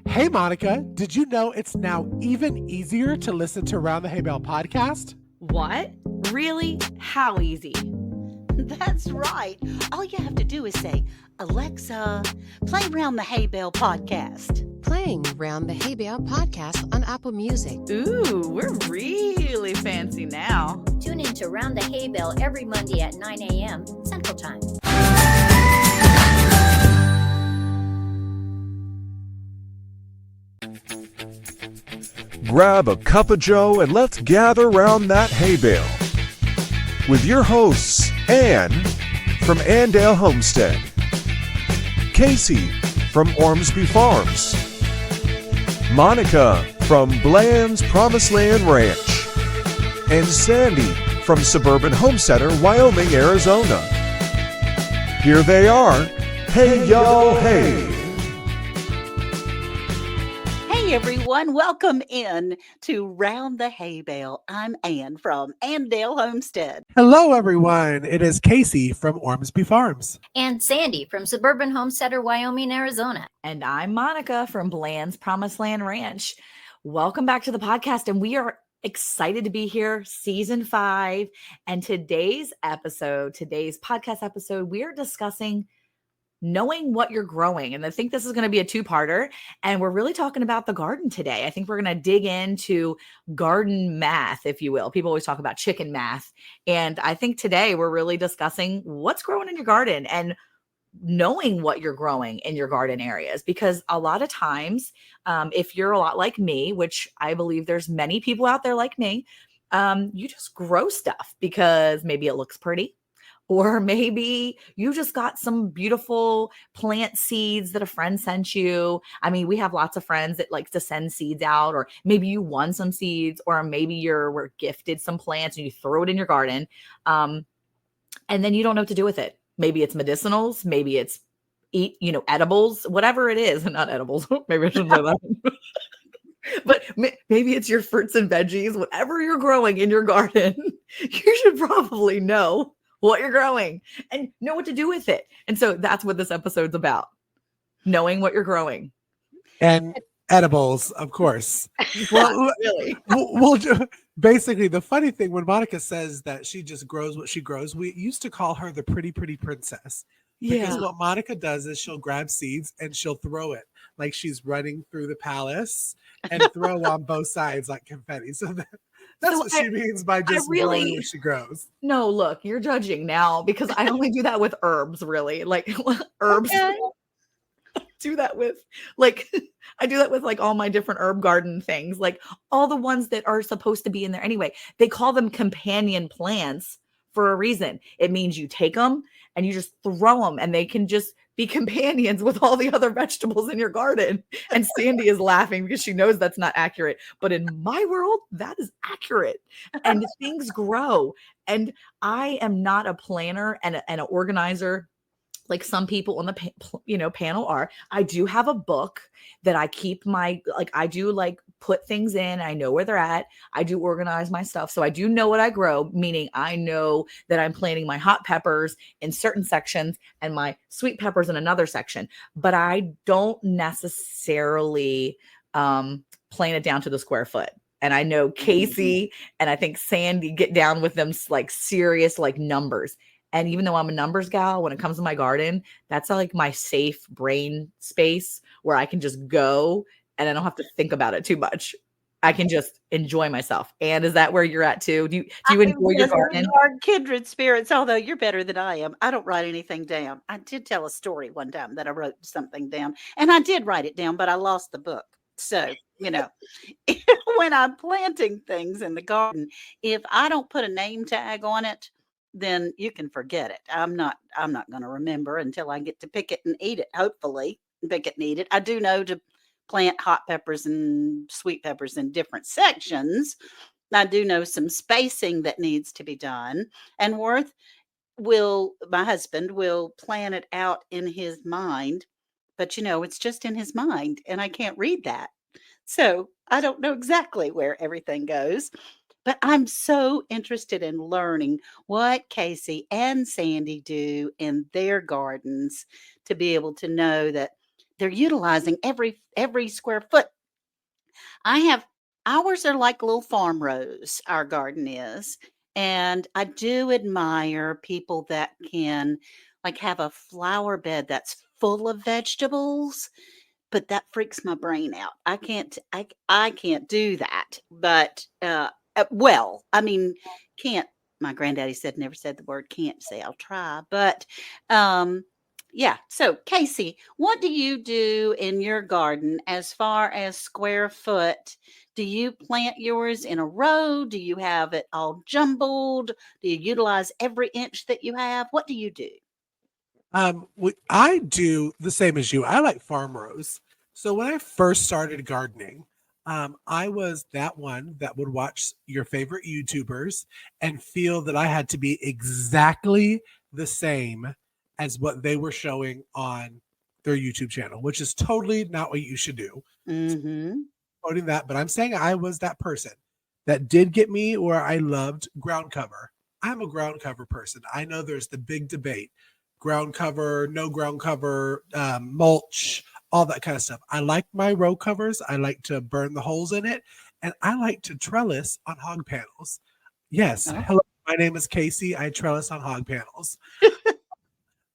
Hey, Monica, did you know it's now even easier to listen to Round the Hay Bale podcast? What? Really? How easy? That's right. All you have to do is say, Alexa, play Round the Hay Bale podcast. Playing Round the Hay Bale podcast on Apple Music. Ooh, we're really fancy now. Tune in to Round the Hay Bale every Monday at 9 a.m. Central Time. Grab a cup of joe and let's gather round that hay bale. With your hosts, Ann from Andale Homestead, Cayce from Ormsby Farms, Monica from Bland's Promised Land Ranch, and Sandi from Suburban Homesteader, Wyoming, Arizona. Here they are. Hey, y'all, hey. Hey everyone, welcome in to Round the Hay Bale. I'm Ann from Andale Homestead. Hello, everyone. It is Cayce from Ormsby Farms. And Sandi from Suburban Homesteader, Wyoming, Arizona. And I'm Monica from Bland's Promised Land Ranch. Welcome back to the podcast. And we are excited to be here, season 5. And today's podcast episode, we are discussing knowing what you're growing. And I think this is going to be a two-parter. And we're really talking about the garden today. I think we're going to dig into garden math, if you will. People always talk about chicken math. And I think today we're really discussing what's growing in your garden and knowing what you're growing in your garden areas. Because a lot of times, if you're a lot like me, which I believe there's many people out there like me, you just grow stuff because maybe it looks pretty. Or maybe you just got some beautiful plant seeds that a friend sent you. I mean, we have lots of friends that like to send seeds out, or maybe you won some seeds, or maybe were gifted some plants and you throw it in your garden. And then you don't know what to do with it. Maybe it's medicinals, maybe it's edibles, whatever it is. Not edibles. Maybe I shouldn't say that. But maybe it's your fruits and veggies, whatever you're growing in your garden, you should probably know what you're growing and know what to do with it. And so that's what this episode's about. Knowing what you're growing. And edibles, of course. Well, really. Basically, the funny thing, when Monica says that she just grows what she grows, we used to call her the pretty princess. Because what Monica does is she'll grab seeds and she'll throw it like she's running through the palace and throw on both sides like confetti. So that's what she means by just growing what she grows. No, look, you're judging now because I only do that with herbs, really. Like herbs. Okay. I do that with all my different herb garden things, like all the ones that are supposed to be in there anyway. They call them companion plants for a reason. It means you take them and you just throw them and they can just be companions with all the other vegetables in your garden. And Sandi is laughing because she knows that's not accurate. But in my world, that is accurate. And things grow. And I am not a planner and an organizer like some people on the panel are. I do have a book that I keep put things in. I know where they're at. I do organize my stuff. So I do know what I grow, meaning I know that I'm planting my hot peppers in certain sections and my sweet peppers in another section. But I don't necessarily plan it down to the square foot. And I know Cayce and I think Sandi get down with them like serious like numbers. And even though I'm a numbers gal, when it comes to my garden, that's like my safe brain space where I can just go and I don't have to think about it too much. I can just enjoy myself. And is that where you're at too? Do you enjoy your garden? We are kindred spirits, although you're better than I am. I don't write anything down. I did tell a story one time that I wrote something down, and I did write it down, but I lost the book. So, when I'm planting things in the garden, if I don't put a name tag on it, then you can forget it. I'm not going to remember until I get to pick it and eat it. Hopefully pick it and eat it. I do know to plant hot peppers and sweet peppers in different sections. I do know some spacing that needs to be done. And my husband will plan it out in his mind, but it's just in his mind and I can't read that. So I don't know exactly where everything goes. But I'm so interested in learning what Cayce and Sandi do in their gardens to be able to know that they're utilizing every square foot. I have ours are like little farm rows, our garden is. And I do admire people that can like have a flower bed that's full of vegetables, but that freaks my brain out. I can't do that. But well, I mean, can't my granddaddy said never said the word can't say I'll try, but um yeah. So, Casey, what do you do in your garden as far as square foot? Do you plant yours in a row? Do you have it all jumbled? Do you utilize every inch that you have? What do you do? I do the same as you. I like farm rows. So when I first started gardening, I was that one that would watch your favorite YouTubers and feel that I had to be exactly the same as what they were showing on their YouTube channel, which is totally not what you should do. Mm-hmm. Quoting that, but I'm saying I was that person that did get me where I loved ground cover. I'm a ground cover person. I know there's the big debate: ground cover, no ground cover, mulch, all that kind of stuff. I like my row covers. I like to burn the holes in it, and I like to trellis on hog panels. Yes, Oh. hello, my name is Casey. I trellis on hog panels.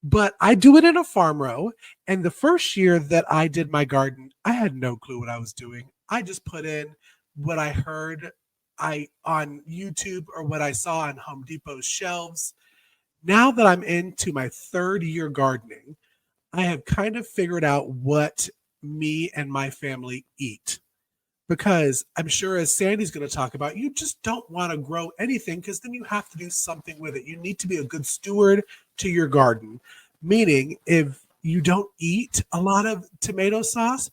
But I do it in a farm row. And the first year that I did my garden, I had no clue what I was doing. I just put in what I heard on YouTube or what I saw on Home Depot's shelves. Now that I'm into my third year gardening, I have kind of figured out what me and my family eat. Because I'm sure, as Sandy's going to talk about, you just don't want to grow anything because then you have to do something with it. You need to be a good steward to your garden. Meaning, if you don't eat a lot of tomato sauce,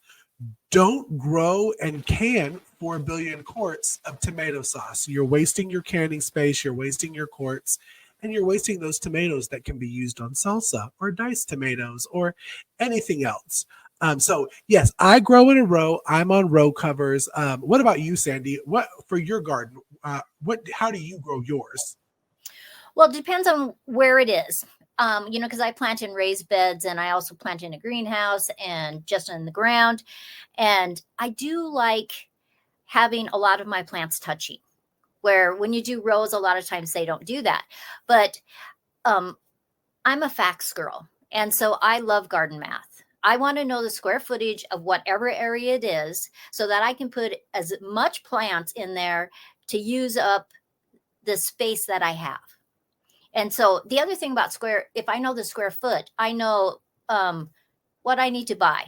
don't grow and can 4 billion quarts of tomato sauce. You're wasting your canning space, you're wasting your quarts, and you're wasting those tomatoes that can be used on salsa or diced tomatoes or anything else. So yes, I grow in a row. I'm on row covers. What about you, Sandy? What for your garden? How do you grow yours? Well, it depends on where it is. Because I plant in raised beds and I also plant in a greenhouse and just in the ground. And I do like having a lot of my plants touchy, where when you do rows, a lot of times they don't do that. But I'm a facts girl. And so I love garden math. I want to know the square footage of whatever area it is so that I can put as much plants in there to use up the space that I have. And so the other thing about if I know the square foot, I know what I need to buy.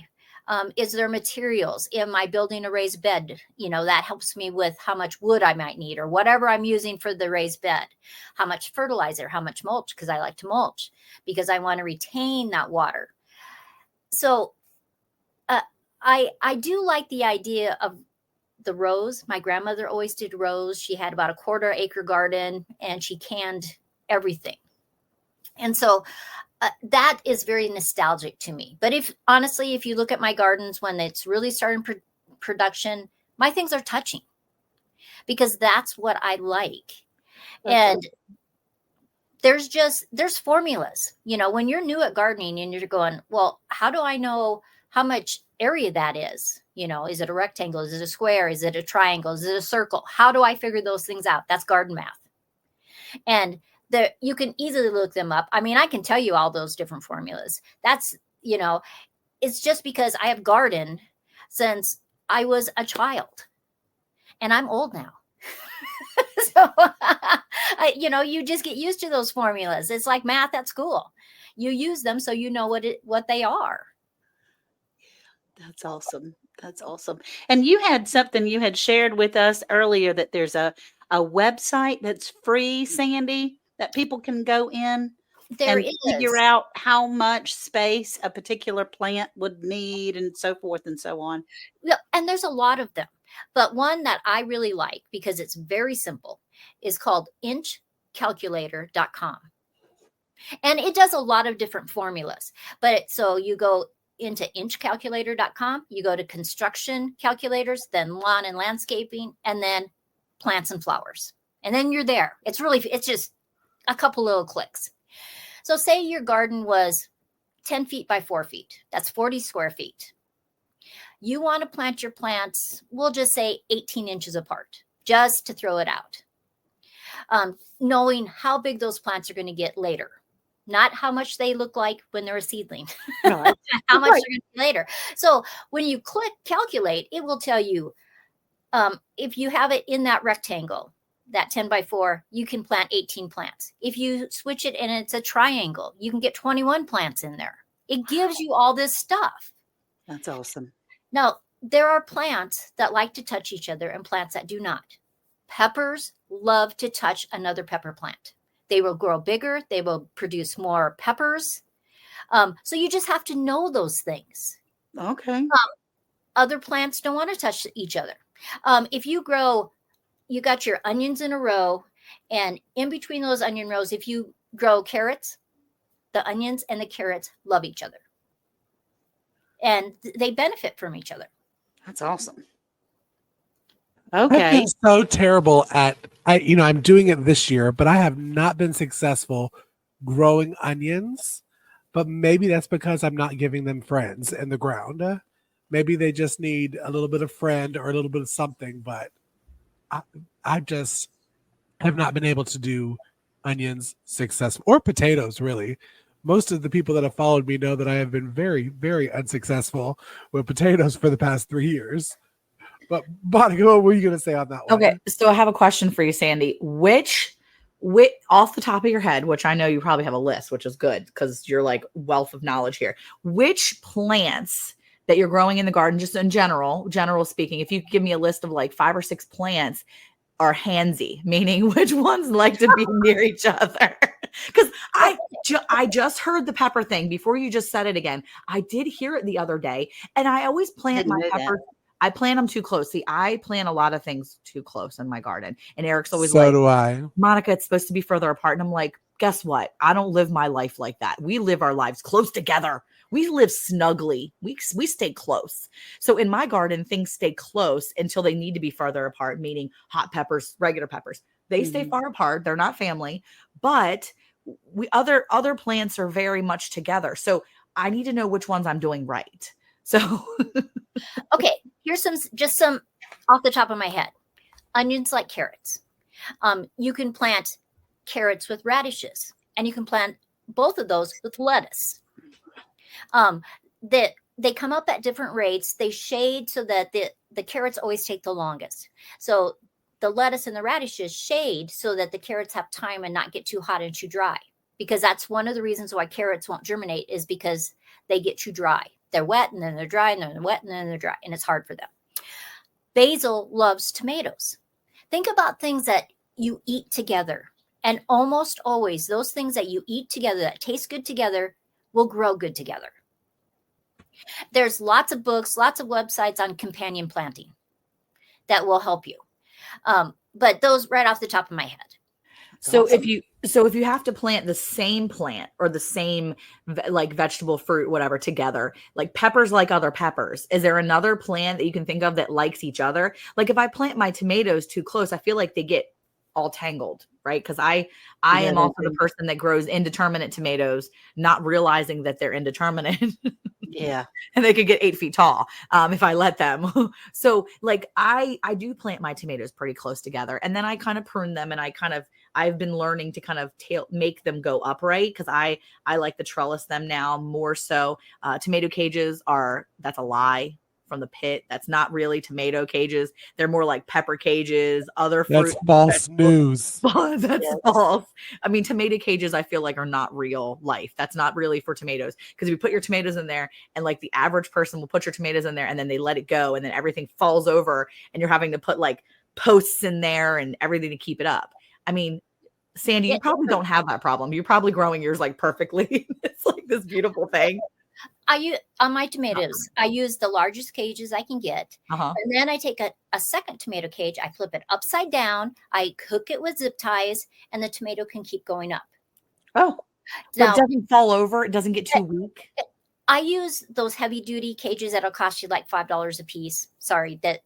Is there materials? Am I building a raised bed? That helps me with how much wood I might need or whatever I'm using for the raised bed. How much fertilizer, how much mulch, because I like to mulch because I want to retain that water. So I do like the idea of the rows. My grandmother always did rows. She had about a 1/4 acre garden and she canned everything. And so that is very nostalgic to me. But if you look at my gardens when it's really starting production, my things are touching because that's what I like. And there's formulas, when you're new at gardening and you're going, well, how do I know how much area that is? Is it a rectangle? Is it a square? Is it a triangle? Is it a circle? How do I figure those things out? That's garden math. And you can easily look them up. I mean, I can tell you all those different formulas. That's, it's just because I have gardened since I was a child and I'm old now. So, you just get used to those formulas. It's like math at school. You use them so you know what they are. That's awesome. That's awesome. And you had something you had shared with us earlier that there's a website that's free, Sandy, that people can go in and figure out how much space a particular plant would need and so forth and so on. Yeah, and there's a lot of them. But one that I really like because it's very simple is called inchcalculator.com. And it does a lot of different formulas. So you go into inchcalculator.com, you go to construction calculators, then lawn and landscaping, and then plants and flowers. And then you're there. It's just a couple little clicks. So say your garden was 10 feet by 4 feet. That's 40 square feet. You want to plant your plants, we'll just say 18 inches apart, just to throw it out. Knowing how big those plants are going to get later, not how much they look like when they're a seedling, Right. how much Right. they're going to be later. So when you click calculate, it will tell you if you have it in that rectangle, that 10 by 4, you can plant 18 plants. If you switch it and it's a triangle, you can get 21 plants in there. It gives you all this stuff. That's awesome. Now, there are plants that like to touch each other and plants that do not. Peppers love to touch another pepper plant. They will grow bigger. They will produce more peppers. So you just have to know those things. Okay. Other plants don't want to touch each other. If you got your onions in a row, and in between those onion rows, if you grow carrots, the onions and the carrots love each other. And they benefit from each other. That's awesome. I've Okay. been so terrible at I'm doing it this year, but I have not been successful growing onions. But maybe that's because I'm not giving them friends in the ground. Maybe they just need a little bit of friend or a little bit of something. But I just have not been able to do onions successful, or potatoes, really. Most of the people that have followed me know that I have been very, very unsuccessful with potatoes for the past 3 years. But Monica, what were you going to say on that one? Okay, so I have a question for you, Sandy. Which off the top of your head, which I know you probably have a list, which is good because you're like wealth of knowledge here. Which plants that you're growing in the garden, just in general speaking, if you could give me a list of like 5 or 6 plants, are handsy, meaning which ones like to be near each other? Because I just heard the pepper thing before you just said it again. I did hear it the other day, and I always plant Didn't my know that. peppers. I plant them too close. See, I plant a lot of things too close in my garden. And Eric's always So like, do I. Monica, it's supposed to be further apart. And I'm like, guess what? I don't live my life like that. We live our lives close together. We live snugly. We stay close. So in my garden, things stay close until they need to be further apart, meaning hot peppers, regular peppers. They stay far apart. They're not family, but other plants are very much together. So I need to know which ones I'm doing right. So Okay, here's some off the top of my head. Onions like carrots. You can plant carrots with radishes, and you can plant both of those with lettuce. They come up at different rates. They shade so that the carrots always take the longest. So the lettuce and the radishes shade so that the carrots have time and not get too hot and too dry. Because that's one of the reasons why carrots won't germinate, is because they get too dry. They're wet and then they're dry and then they're wet and then they're dry, and it's hard for them. Basil loves tomatoes. Think about things that you eat together, and almost always those things that you eat together that taste good together will grow good together. There's lots of books, lots of websites on companion planting that will help you. But those right off the top of my head. So if you have to plant the same plant or the same like vegetable, fruit, whatever together, like peppers like other peppers, is there another plant that you can think of that likes each other? Like if I plant my tomatoes too close, I feel like they get all tangled, right? Because I am also the person that grows indeterminate tomatoes, not realizing that they're indeterminate. Yeah. And they could get 8 feet tall if I let them. So like I do plant my tomatoes pretty close together, and then I kind of prune them, and I've been learning to kind of make them go upright, because I like to trellis them now more so. Tomato cages that's a lie from the pit. That's not really tomato cages. They're more like pepper cages, other fruit. That's false news. That's false. I mean, tomato cages, I feel like, are not real life. That's not really for tomatoes, because if you put your tomatoes in there, and like the average person will put your tomatoes in there and then they let it go, and then everything falls over, and you're having to put like posts in there and everything to keep it up. I mean, Sandy, you probably don't have that problem. You're probably growing yours like perfectly. It's like this beautiful thing. On my tomatoes, I use the largest cages I can get. And then I take a second tomato cage, I flip it upside down, I hook it with zip ties, and the tomato can keep going up. Oh, Now, it doesn't fall over. It doesn't get too weak. I use those heavy duty cages that'll cost you like $5 a piece. Sorry, that,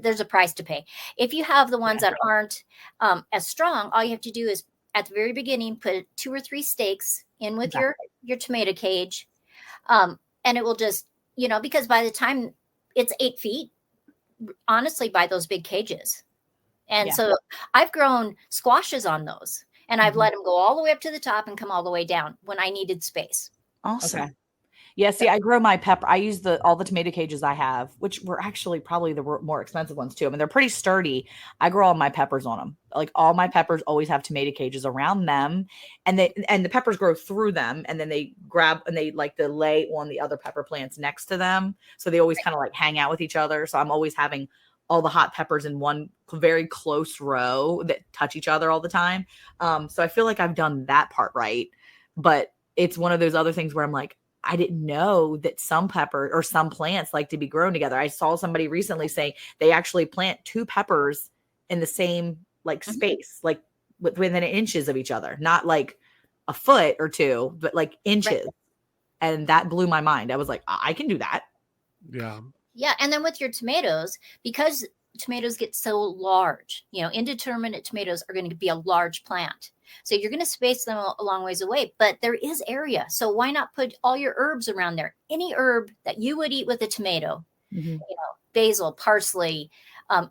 there's a price to pay. If you have the ones that aren't as strong, all you have to do is at the very beginning, put 2 or 3 stakes in with your your tomato cage. And it will just, because by the time it's 8 feet, honestly, buy those big cages. And Yeah. so I've grown squashes on those, and I've let them go all the way up to the top and come all the way down when I needed space. Awesome. Okay. Yeah, see, I grow my pepper. I use all the tomato cages I have, which were actually probably the more expensive ones too. I mean, they're pretty sturdy. I grow all my peppers on them. Like all my peppers always have tomato cages around them, and the peppers grow through them, and then they grab and they like to lay on the other pepper plants next to them, so they always kind of like hang out with each other. So I'm always having all the hot peppers in one very close row that touch each other all the time. So I feel like I've done that part right, but it's one of those other things where I'm like, I didn't know that some pepper or some plants like to be grown together. I saw somebody recently say they actually plant 2 peppers in the same like space, like within inches of each other, not like a foot or 2, but like inches. Right. And that blew my mind. I was like, I can do that. Yeah. Yeah. And then with your tomatoes, because tomatoes get so large, indeterminate tomatoes are going to be a large plant. So you're going to space them a long ways away, but there is area. So why not put all your herbs around there? Any herb that you would eat with a tomato, basil, parsley,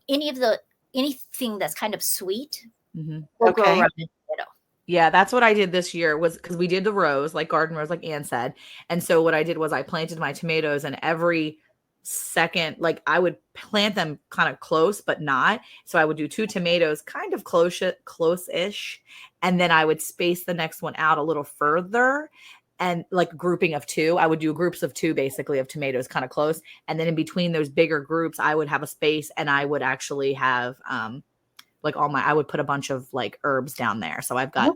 anything that's kind of sweet will grow around the tomato. Yeah, that's what I did this year was because we did the rows, like garden rows, like Ann said. And so what I did was I planted my tomatoes, and every second, like I would plant them kind of close, but not. So I would do 2 tomatoes kind of close-ish. And then I would space the next one out a little further, and like grouping of 2. I would do groups of 2 basically of tomatoes kind of close. And then in between those bigger groups, I would have a space, and I would actually have I would put a bunch of like herbs down there. So I've got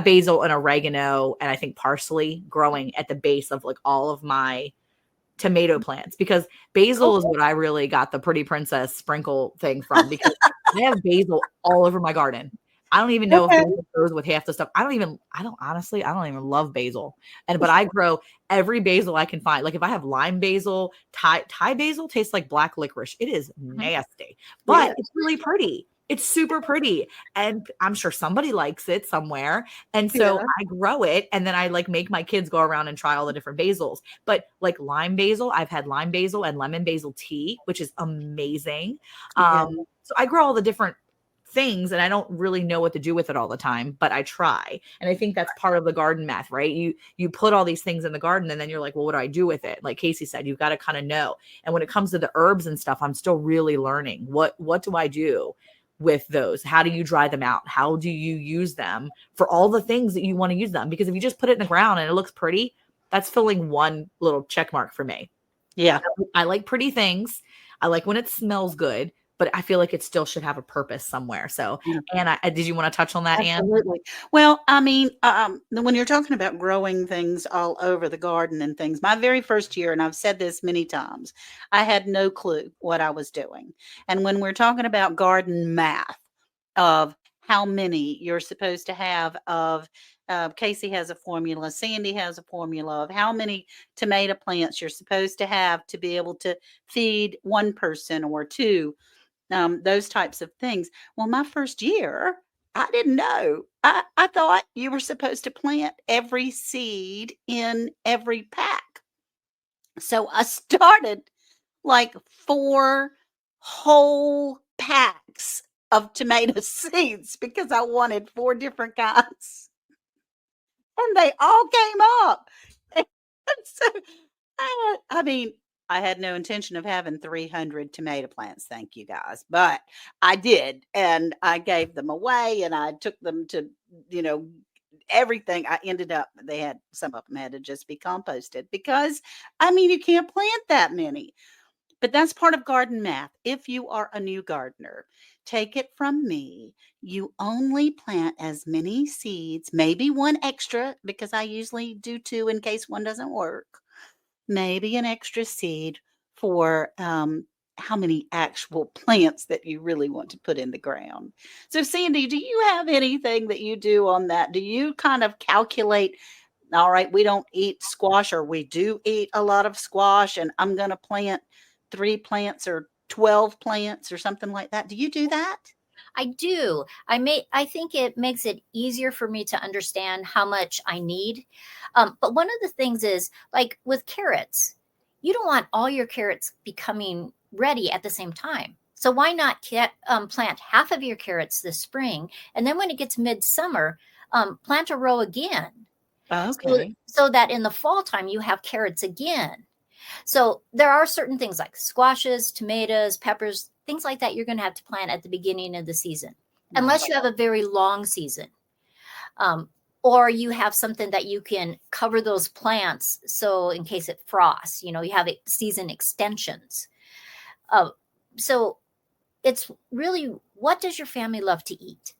basil and oregano and I think parsley growing at the base of like all of my tomato plants, because basil is what I really got the pretty princess sprinkle thing from, because I have basil all over my garden. I don't even know if basil goes with half the stuff. I don't even love basil. But I grow every basil I can find. Like if I have lime basil, Thai basil tastes like black licorice. It is nasty, but it's really pretty. It's super pretty. And I'm sure somebody likes it somewhere. And so I grow it, and then I like make my kids go around and try all the different basils. But like lime basil, I've had lime basil and lemon basil tea, which is amazing. So I grow all the different things, and I don't really know what to do with it all the time, but I try. And I think that's part of the garden math, right? You put all these things in the garden, and then you're like, well, what do I do with it? Like Cayce said, you've got to kind of know. And when it comes to the herbs and stuff, I'm still really learning. What do I do with those? How do you dry them out? How do you use them for all the things that you want to use them? Because if you just put it in the ground and it looks pretty, that's filling one little check mark for me. Yeah. I like pretty things. I like when it smells good, but I feel like it still should have a purpose somewhere. So, Ann, did you want to touch on that, Ann? Absolutely. Well, I mean, when you're talking about growing things all over the garden and things, my very first year, and I've said this many times, I had no clue what I was doing. And when we're talking about garden math of how many you're supposed to have of Cayce has a formula, Sandi has a formula of how many tomato plants you're supposed to have to be able to feed one person or 2. Those types of things. Well, my first year, I didn't know. I thought you were supposed to plant every seed in every pack. So I started like 4 whole packs of tomato seeds because I wanted 4 different kinds. And they all came up. So, I mean, I had no intention of having 300 tomato plants. Thank you guys. But I did. And I gave them away, and I took them to, everything. I ended up, some of them had to just be composted because, I mean, you can't plant that many. But that's part of garden math. If you are a new gardener, take it from me. You only plant as many seeds, maybe 1 extra, because I usually do 2 in case one doesn't work. Maybe an extra seed for how many actual plants that you really want to put in the ground. So, Sandi, do you have anything that you do on that? Do you kind of calculate, all right, we don't eat squash, or we do eat a lot of squash, and I'm going to plant 3 plants or 12 plants or something like that? Do you do that? I do. I think it makes it easier for me to understand how much I need. But one of the things is, like with carrots, you don't want all your carrots becoming ready at the same time. So why not plant half of your carrots this spring, and then when it gets midsummer, plant a row again. Okay. So that in the fall time you have carrots again. So there are certain things like squashes, tomatoes, peppers, things like that you're going to have to plant at the beginning of the season, unless you have a very long season. Or you have something that you can cover those plants. So in case it frosts, you have season extensions. So it's really, what does your family love to eat?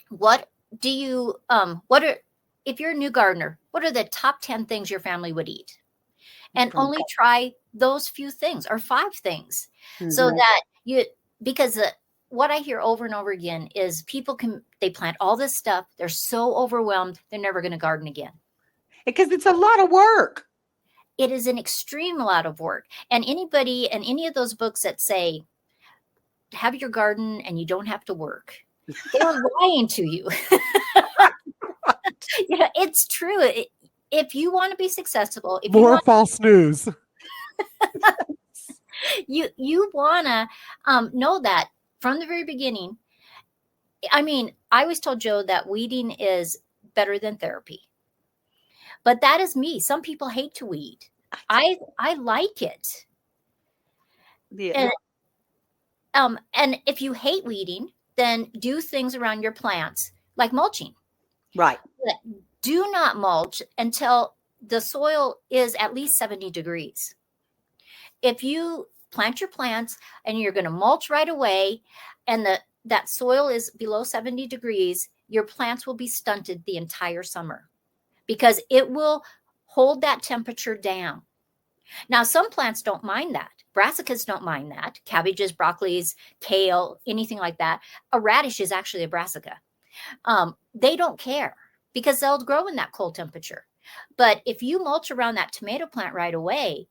What do you, if you're a new gardener, what are the top 10 things your family would eat? And only try those few things or 5 things, so that because what I hear over and over again is they plant all this stuff. They're so overwhelmed. They're never going to garden again. Because it's a lot of work. It is an extreme lot of work. And anybody and any of those books that say, have your garden and you don't have to work, they're lying to you. It's true. If you want to be successful, More false news. You want to know that from the very beginning. I mean, I always told Joe that weeding is better than therapy. But that is me. Some people hate to weed. I like it. Yeah. And if you hate weeding, then do things around your plants like mulching. Right. Do not mulch until the soil is at least 70 degrees. If you plant your plants and you're going to mulch right away and that soil is below 70 degrees, your plants will be stunted the entire summer because it will hold that temperature down. Now, some plants don't mind that. Brassicas don't mind that. Cabbages, broccolis, kale, anything like that. A radish is actually a brassica. They don't care because they'll grow in that cold temperature. But if you mulch around that tomato plant right away,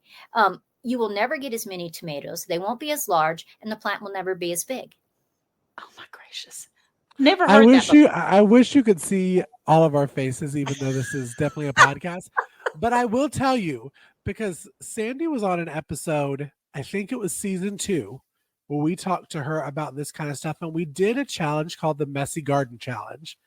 you will never get as many tomatoes. They won't be as large, and the plant will never be as big. Oh my gracious! Never heard that before. I wish you could see all of our faces, even though this is definitely a podcast. But I will tell you, because Sandi was on an episode, I think it was season 2, where we talked to her about this kind of stuff, and we did a challenge called the Messy Garden Challenge.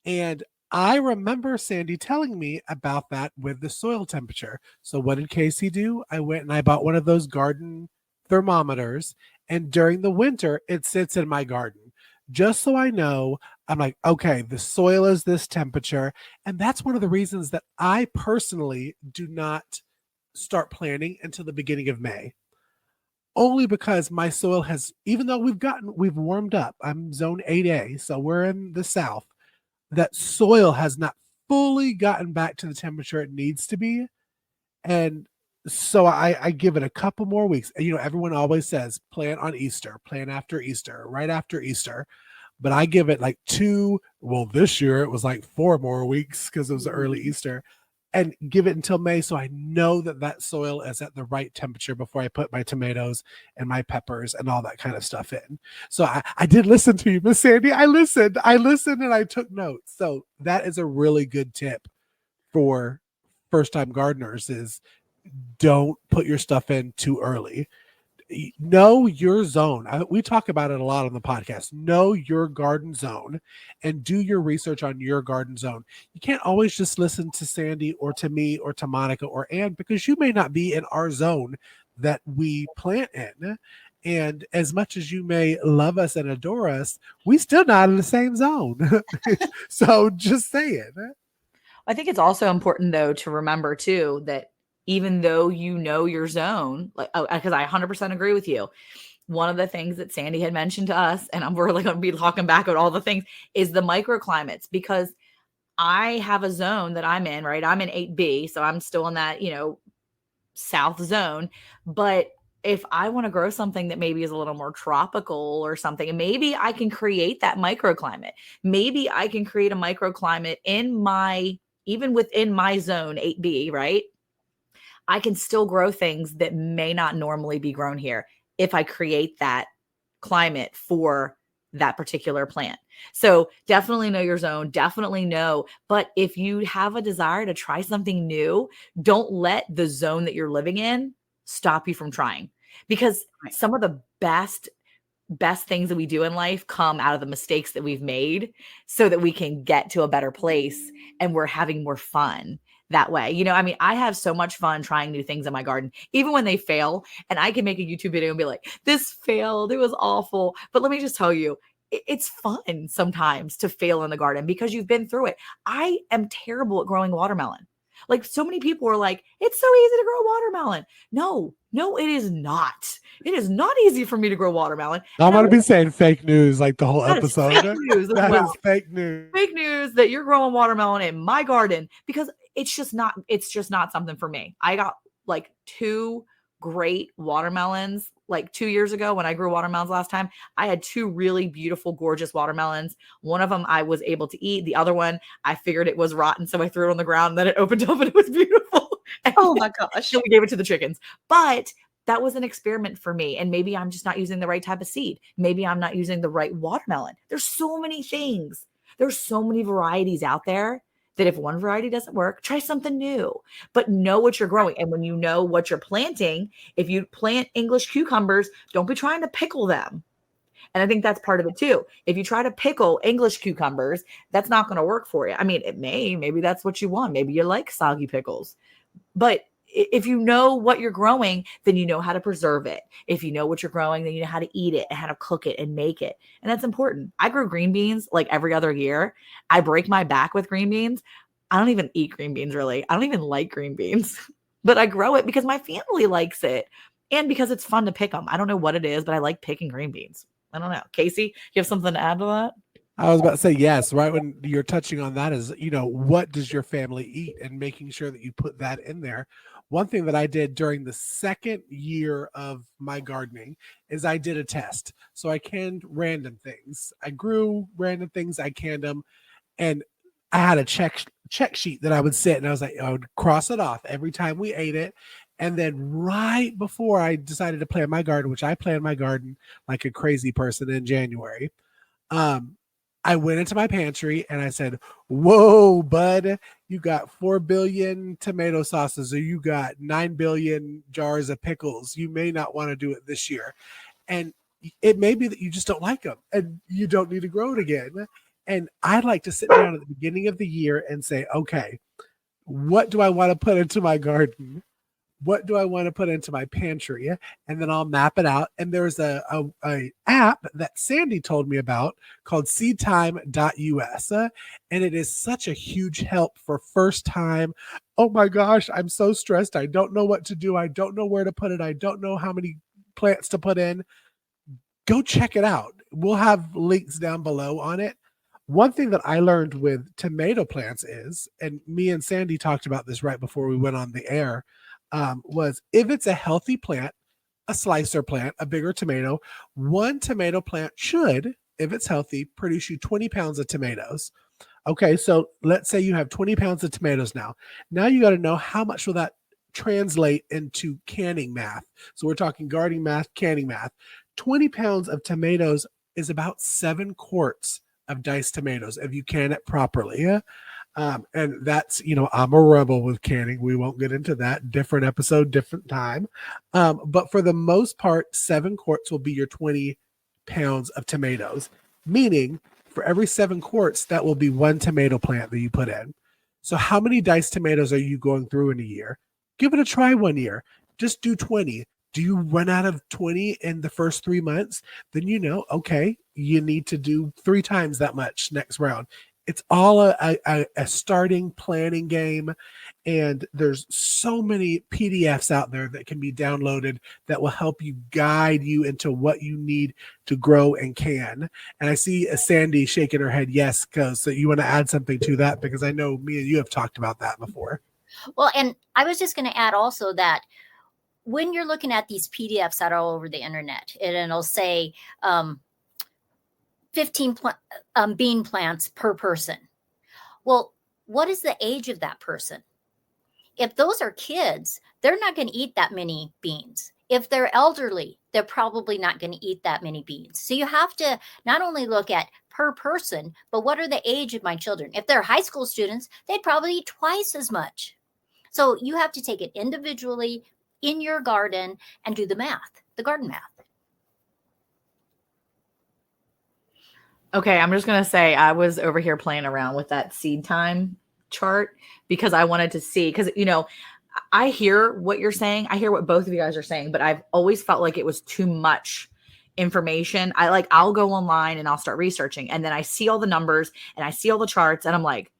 And I remember Sandi telling me about that with the soil temperature. So what did Cayce do? I went and I bought one of those garden thermometers, and during the winter, it sits in my garden. Just so I know, I'm like, okay, the soil is this temperature. And that's one of the reasons that I personally do not start planting until the beginning of May. Only because my soil has, even though we've warmed up, I'm zone 8A, so we're in the south, that soil has not fully gotten back to the temperature it needs to be. And so I give it a couple more weeks. Everyone always says plant on Easter, plant after Easter, right after Easter. But I give it like 2, well, this year it was like 4 more weeks because it was early Easter, and give it until May. So I know that soil is at the right temperature before I put my tomatoes and my peppers and all that kind of stuff in. So I did listen to you, Miss Sandi. I listened and I took notes. So that is a really good tip for first-time gardeners, is don't put your stuff in too early. Know your zone. We talk about it a lot on the podcast. Know your garden zone and do your research on your garden zone. You can't always just listen to Sandi or to me or to Monica or Ann, because you may not be in our zone that we plant in. And as much as you may love us and adore us, we still not in the same zone. So just saying. I think it's also important, though, to remember, too, that even though you know your zone, because I 100% agree with you. One of the things that Sandi had mentioned to us, and we're going to be talking back about all the things, is the microclimates, because I have a zone that I'm in, right? I'm in 8B, so I'm still in that, south zone. But if I want to grow something that maybe is a little more tropical or something, and maybe I can create that microclimate. Maybe I can create a microclimate even within my zone 8B, right? I can still grow things that may not normally be grown here if I create that climate for that particular plant. So definitely know your zone, definitely know. But if you have a desire to try something new, don't let the zone that you're living in stop you from trying, because Right. some of the best things that we do in life come out of the mistakes that we've made so that we can get to a better place and we're having more fun that way. You know, I mean, I have so much fun trying new things in my garden, even when they fail. And I can make a YouTube video and be like, this failed, it was awful. But let me just tell you, it's fun sometimes to fail in the garden because you've been through it. I am terrible at growing watermelon. Like, so many people are like, it's so easy to grow watermelon. No, it is not. It is not easy for me to grow watermelon. I'm And I going to be saying fake news like the whole That is episode. fake news as That well. is fake news. Fake news that you're growing watermelon in my garden, because it's just not something for me. I got like 2 great watermelons like 2 years ago when I grew watermelons last time. I had 2 really beautiful, gorgeous watermelons. One of them I was able to eat. The other one, I figured it was rotten, so I threw it on the ground, and then it opened up and it was beautiful. And Oh my gosh. then we gave it to the chickens. But that was an experiment for me. And maybe I'm just not using the right type of seed. Maybe I'm not using the right watermelon. There's so many things. There's so many varieties out there that if one variety doesn't work, try something new, but know what you're growing. And when you know what you're planting, if you plant English cucumbers, don't be trying to pickle them. And I think that's part of it too. If you try to pickle English cucumbers, that's not going to work for you. I mean, maybe that's what you want. Maybe you like soggy pickles, but if you know what you're growing, then you know how to preserve it. If you know what you're growing, then you know how to eat it and how to cook it and make it. And that's important. I grow green beans like every other year. I break my back with green beans. I don't even eat green beans really. I don't even like green beans, but I grow it because my family likes it and because it's fun to pick them. I don't know what it is, but I like picking green beans. I don't know. Cayce, you have something to add to that? I was about to say yes, right when you're touching on that is, what does your family eat and making sure that you put that in there. One thing that I did during the second year of my gardening is I did a test. So I canned random things. I grew random things, I canned them, and I had a check sheet that I would sit and I would cross it off every time we ate it. And then right before I decided to plant my garden, which I planned my garden like a crazy person in January, I went into my pantry and I said, whoa, bud, you got 4 billion tomato sauces, or you got 9 billion jars of pickles. You may not want to do it this year. And it may be that you just don't like them and you don't need to grow it again. And I'd like to sit down at the beginning of the year and say, okay, what do I want to put into my garden? What do I want to put into my pantry? And then I'll map it out. And there's a app that Sandi told me about called seedtime.us. And it is such a huge help for first time. Oh my gosh, I'm so stressed. I don't know what to do. I don't know where to put it. I don't know how many plants to put in. Go check it out. We'll have links down below on it. One thing that I learned with tomato plants is, and me and Sandi talked about this right before we went on the air, was if it's a healthy plant, a slicer plant, a bigger tomato, one tomato plant should, if it's healthy, produce you 20 pounds of tomatoes. Okay, so let's say you have 20 pounds of tomatoes now. Now you got to know how much will that translate into canning math. So we're talking gardening math, canning math. 20 pounds of tomatoes is about 7 quarts of diced tomatoes if you can it properly. Yeah. And that's, I'm a rebel with canning. We won't get into that. Different episode, different time. But for the most part, 7 quarts will be your 20 pounds of tomatoes, meaning for every 7 quarts, that will be 1 tomato plant that you put in. So how many diced tomatoes are you going through in a year? Give it a try 1 year. Just do 20. Do you run out of 20 in the first 3 months? Then okay, you need to do 3 times that much next round. It's all a starting planning game, and there's so many PDFs out there that can be downloaded that will help you guide you into what you need to grow and can. And I see Sandi shaking her head yes, because you want to add something to that, because I know me and you have talked about that before. Well, and I was just going to add also that when you're looking at these PDFs that are all over the internet, and it'll say 15 bean plants per person. Well, what is the age of that person? If those are kids, they're not going to eat that many beans. If they're elderly, they're probably not going to eat that many beans. So you have to not only look at per person, but what are the age of my children? If they're high school students, they'd probably eat twice as much. So you have to take it individually in your garden and do the math, the garden math. Okay, I'm just going to say I was over here playing around with that seed time chart because I wanted to see, because, you know, I hear what you're saying. I hear what both of you guys are saying, but I've always felt like it was too much information. I'll go online and I'll start researching, and then I see all the numbers and I see all the charts and I'm like,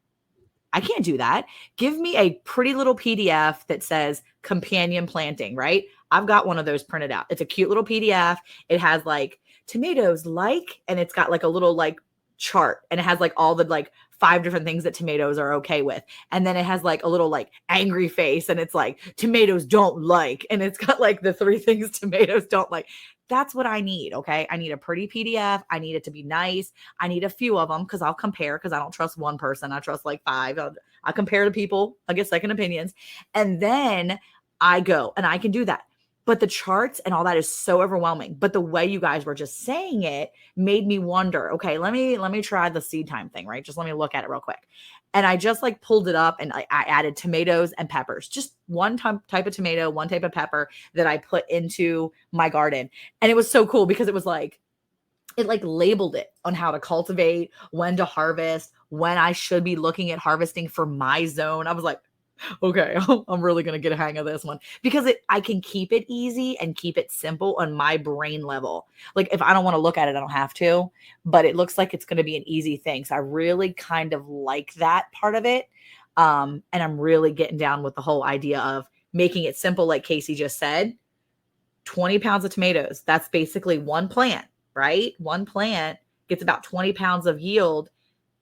I can't do that. Give me a pretty little PDF that says companion planting, right? I've got one of those printed out. It's a cute little PDF. It has like tomatoes, and it's got like a little like chart, and it has like all the like 5 different things that tomatoes are okay with. And then it has like a little like angry face, and it's like tomatoes don't like, and it's got like the 3 things tomatoes don't like. That's what I need. Okay. I need a pretty PDF. I need it to be nice. I need a few of them because I'll compare, because I don't trust one person. I trust like 5. I compare to people. I get second opinions. And then I go and I can do that. But the charts and all that is so overwhelming. But the way you guys were just saying it made me wonder, okay, let me try the seed time thing, right? Just let me look at it real quick. And I just like pulled it up and I added tomatoes and peppers, just one type of tomato, one type of pepper that I put into my garden. And it was so cool because it was like, it like labeled it on how to cultivate, when to harvest, when I should be looking at harvesting for my zone. I was like, okay, I'm really going to get a hang of this one because I can keep it easy and keep it simple on my brain level. Like if I don't want to look at it, I don't have to, but it looks like it's going to be an easy thing. So I really kind of like that part of it. And I'm really getting down with the whole idea of making it simple. Like Cayce just said, 20 pounds of tomatoes. That's basically one plant, right? One plant gets about 20 pounds of yield,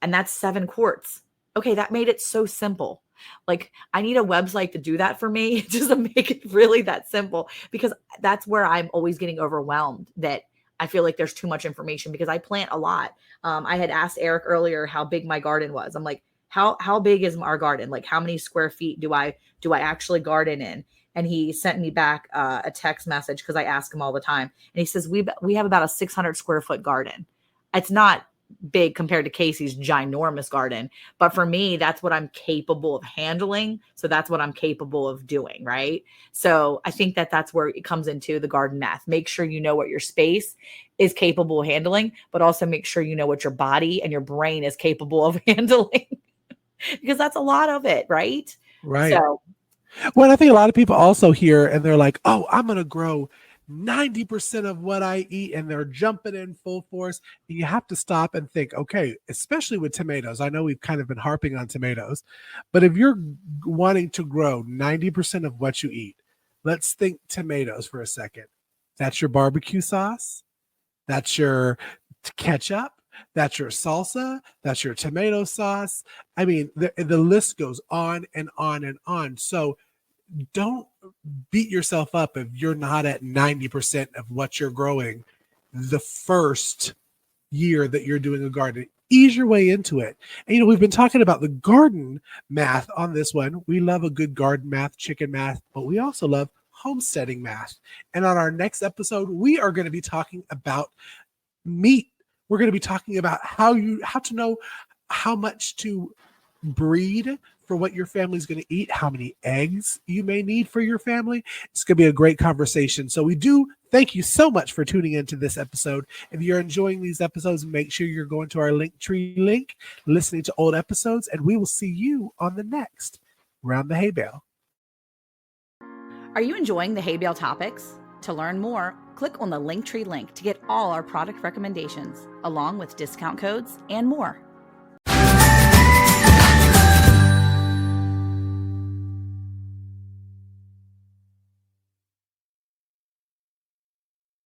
and that's 7 quarts. Okay. That made it so simple. Like I need a website to do that for me, just to make it really that simple, because that's where I'm always getting overwhelmed, that I feel like there's too much information because I plant a lot. I had asked Eric earlier how big my garden was. I'm like, how big is our garden? Like how many square feet do I actually garden in? And he sent me back a text message because I ask him all the time. And he says, we have about a 600 square foot garden. It's not big compared to Cayce's ginormous garden, but for me, that's what I'm capable of handling. So that's what I'm capable of doing. Right. So I think that's where it comes into the garden math. Make sure you know what your space is capable of handling, but also make sure you know what your body and your brain is capable of handling, because that's a lot of it. Right. Right. So, well, I think a lot of people also hear and they're like, oh, I'm going to grow 90% of what I eat, and they're jumping in full force. And you have to stop and think, okay, especially with tomatoes. I know we've kind of been harping on tomatoes, but if you're wanting to grow 90% of what you eat, let's think tomatoes for a second. That's your barbecue sauce. That's your ketchup. That's your salsa. That's your tomato sauce. I mean, the list goes on and on and on. So don't beat yourself up if you're not at 90% of what you're growing the first year that you're doing a garden. Ease your way into it. And, we've been talking about the garden math on this one. We love a good garden math, chicken math, but we also love homesteading math. And on our next episode, we are going to be talking about meat. We're going to be talking about how to know how much to breed for what your family's going to eat, how many eggs you may need for your family. It's going to be a great conversation. So we do thank you so much for tuning into this episode. If you're enjoying these episodes, make sure you're going to our LinkTree link, listening to old episodes, and we will see you on the next Round the Hay Bale. are you enjoying the hay bale topics? To learn more, click on the LinkTree link to get all our product recommendations, along with discount codes and more.